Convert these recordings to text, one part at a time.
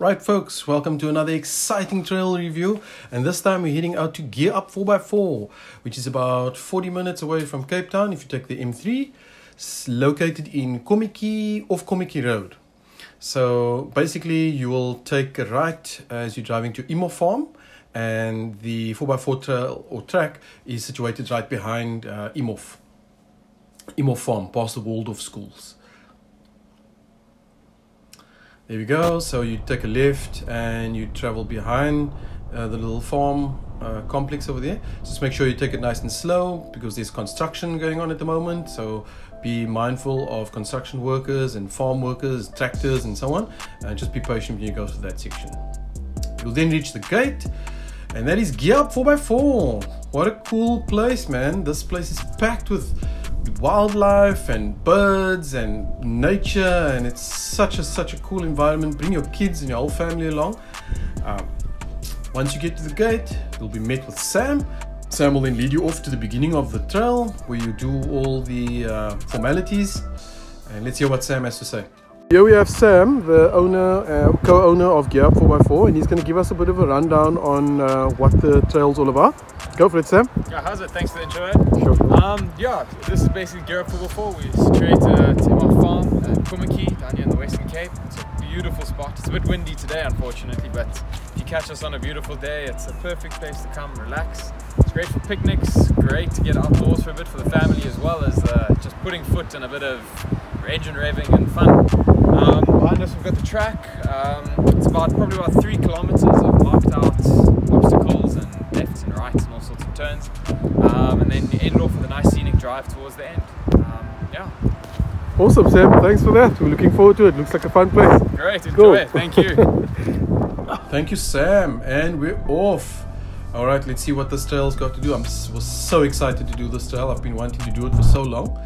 Right folks, welcome to another exciting trail review, and this time we're heading out to GearUp 4x4, which is about 40 minutes away from Cape Town if you take the M3. It's located in Kommetjie off Kommetjie Road. So basically you will take a right as you're driving to Imhoff Farm, and the 4x4 trail or track is situated right behind Imhoff Farm, past the Waldorf schools. There we go. So you take a left and you travel behind the little farm complex over there. Just make sure you take it nice and slow because there's construction going on at the moment. So be mindful of construction workers and farm workers, tractors and so on. And just be patient when you go through that section. You'll then reach the gate, and that is GearUp 4x4. What a cool place, man. This place is packed with wildlife and birds and nature, and it's such a cool environment. Bring your kids and your whole family along. Once you get to the gate, you'll be met with Sam. Sam will then lead you off to the beginning of the trail where you do all the formalities, and let's hear what Sam has to say. Here we have Sam, the owner, co-owner of GearUp 4x4, and he's going to give us a bit of a rundown on what the trail's all about. Go for it, Sam. Yeah, how's it? Thanks for the intro. Sure. Yeah, this is basically GearUp 4x4. We situate at Imhoff Farm, Kommetjie, down here in the Western Cape. It's a beautiful spot. It's a bit windy today, unfortunately, but if you catch us on a beautiful day, it's a perfect place to come relax. It's great for picnics, great to get outdoors for a bit for the family, as well as just putting foot in a bit of engine revving and fun. Behind us we've got the track. It's probably about 3 kilometers of marked out obstacles and lefts and rights and all sorts of turns. And then you end off with a nice scenic drive towards the end. Yeah. Awesome, Sam. Thanks for that. We're looking forward to it. Looks like a fun place. Great. Enjoy it. Thank you. Thank you, Sam. And we're off. All right, let's see what this trail's got to do. Was so excited to do this trail. I've been wanting to do it for so long.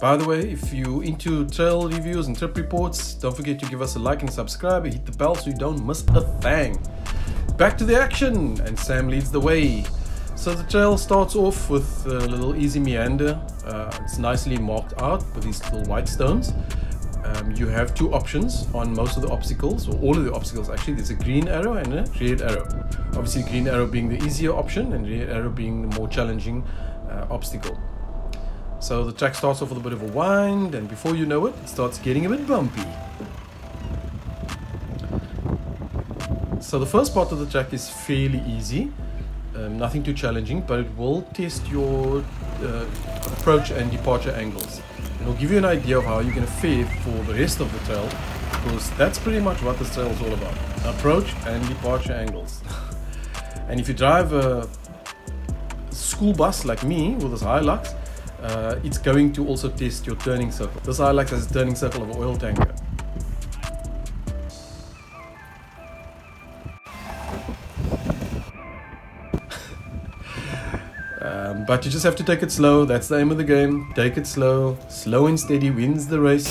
By the way, if you're into trail reviews and trip reports, don't forget to give us a like and subscribe and hit the bell so you don't miss a thing. Back to the action, and Sam leads the way. So the trail starts off with a little easy meander. It's nicely marked out with these little white stones. You have 2 options on most of the obstacles, or all of the obstacles actually. There's a green arrow and a red arrow. Obviously green arrow being the easier option and red arrow being the more challenging obstacle. So the track starts off with a bit of a wind, and before you know it, it starts getting a bit bumpy. So the first part of the track is fairly easy, nothing too challenging, but it will test your approach and departure angles. It'll give you an idea of how you're going to fare for the rest of the trail, because that's pretty much what this trail is all about: approach and departure angles. And if you drive a school bus like me with this Hilux, it's going to also test your turning circle. This Hilux has a turning circle of an oil tanker. But you just have to take it slow. That's the aim of the game. Take it slow. Slow and steady wins the race.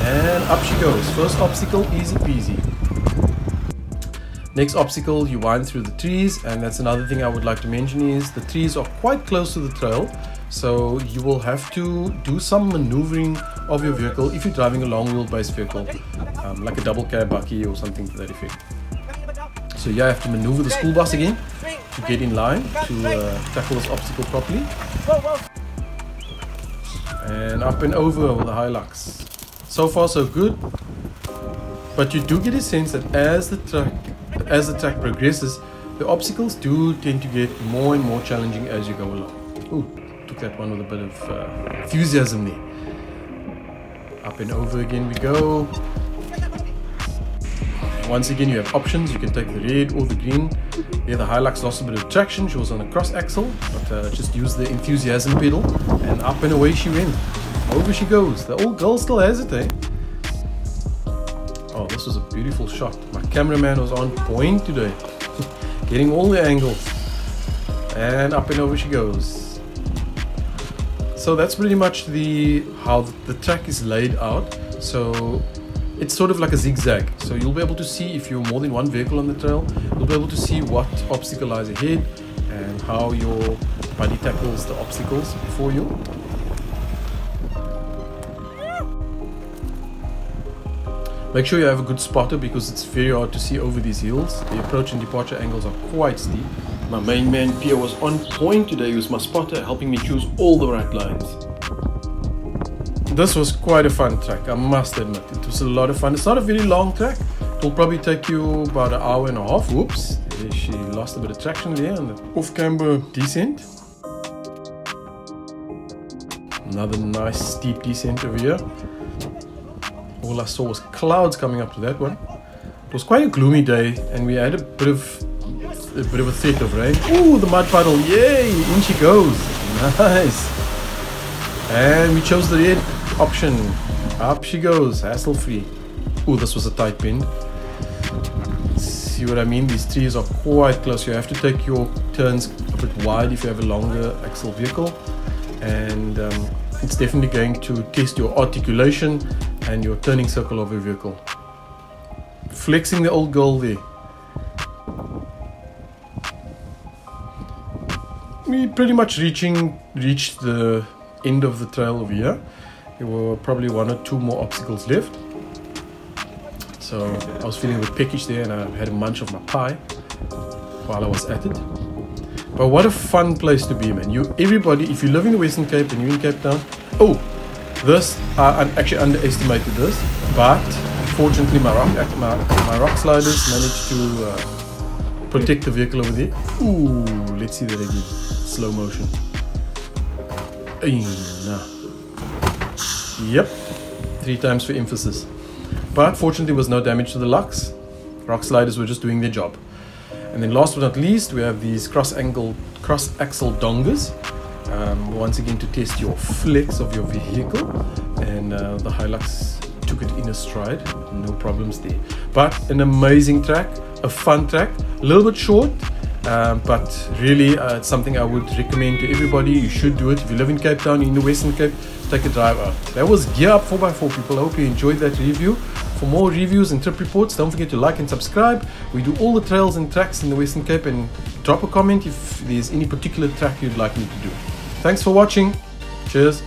And up she goes. First obstacle, easy peasy. Next obstacle, you wind through the trees, and that's another thing I would like to mention is the trees are quite close to the trail, so you will have to do some maneuvering of your vehicle if you're driving a long wheelbase vehicle, like a double cab bucky or something to that effect. So you have to maneuver the school bus again to get in line to tackle this obstacle properly. And up and over with the Hilux. So far so good, but you do get a sense that as the track progresses, the obstacles do tend to get more and more challenging as you go along. Ooh, took that one with a bit of enthusiasm there. Up and over again we go. Once again, you have options. You can take the red or the green. There the Hilux lost a bit of traction. She was on a cross axle, but just used the enthusiasm pedal, and up and away she went. Over she goes. The old girl still has it, eh? Oh, this was a beautiful shot. My cameraman was on point today. Getting all the angles. And up and over she goes. So that's pretty much how the track is laid out. So it's sort of like a zigzag, so you'll be able to see, if you're more than one vehicle on the trail, you'll be able to see what obstacle lies ahead and how your buddy tackles the obstacles before you. Make sure you have a good spotter because it's very hard to see over these hills. The approach and departure angles are quite steep. My main man Pierre was on point today. He was my spotter, helping me choose all the right lines. This was quite a fun track, I must admit. It was a lot of fun. It's not a very long track. It will probably take you about an hour and a half. Whoops, she lost a bit of traction there on the off-camber descent. Another nice steep descent over here. All I saw was clouds coming up to that one. It was quite a gloomy day, and we had a bit of a threat of rain. Ooh, the mud puddle! Yay! In she goes. Nice. And we chose the red option. Up she goes, hassle-free. Ooh, this was a tight bend. See what I mean? These trees are quite close. You have to take your turns a bit wide if you have a longer axle vehicle, and it's definitely going to test your articulation and your turning circle of your vehicle. Flexing the old girl there. We pretty much reached the end of the trail over here. There were probably one or two more obstacles left. So I was feeling a bit peckish there, and I had a munch of my pie while I was at it. But what a fun place to be, man. Everybody, if you live in the Western Cape and you're in Cape Town, this, I actually underestimated this, but unfortunately my rock sliders managed to protect the vehicle over there. Ooh, let's see that again. Slow motion. Yep, 3 times for emphasis. But fortunately there was no damage to the locks. Rock sliders were just doing their job. And then last but not least, we have these cross-axle dongers. Once again to test your flex of your vehicle, and the Hilux took it in a stride, no problems there. But an amazing track, a fun track, a little bit short, but really it's something I would recommend to everybody. You should do it. If you live in Cape Town, in the Western Cape, take a drive out. That was GearUp 4x4, people. I hope you enjoyed that review. For more reviews and trip reports, don't forget to like and subscribe. We do all the trails and tracks in the Western Cape, and drop a comment if there's any particular track you'd like me to do. Thanks for watching. Cheers.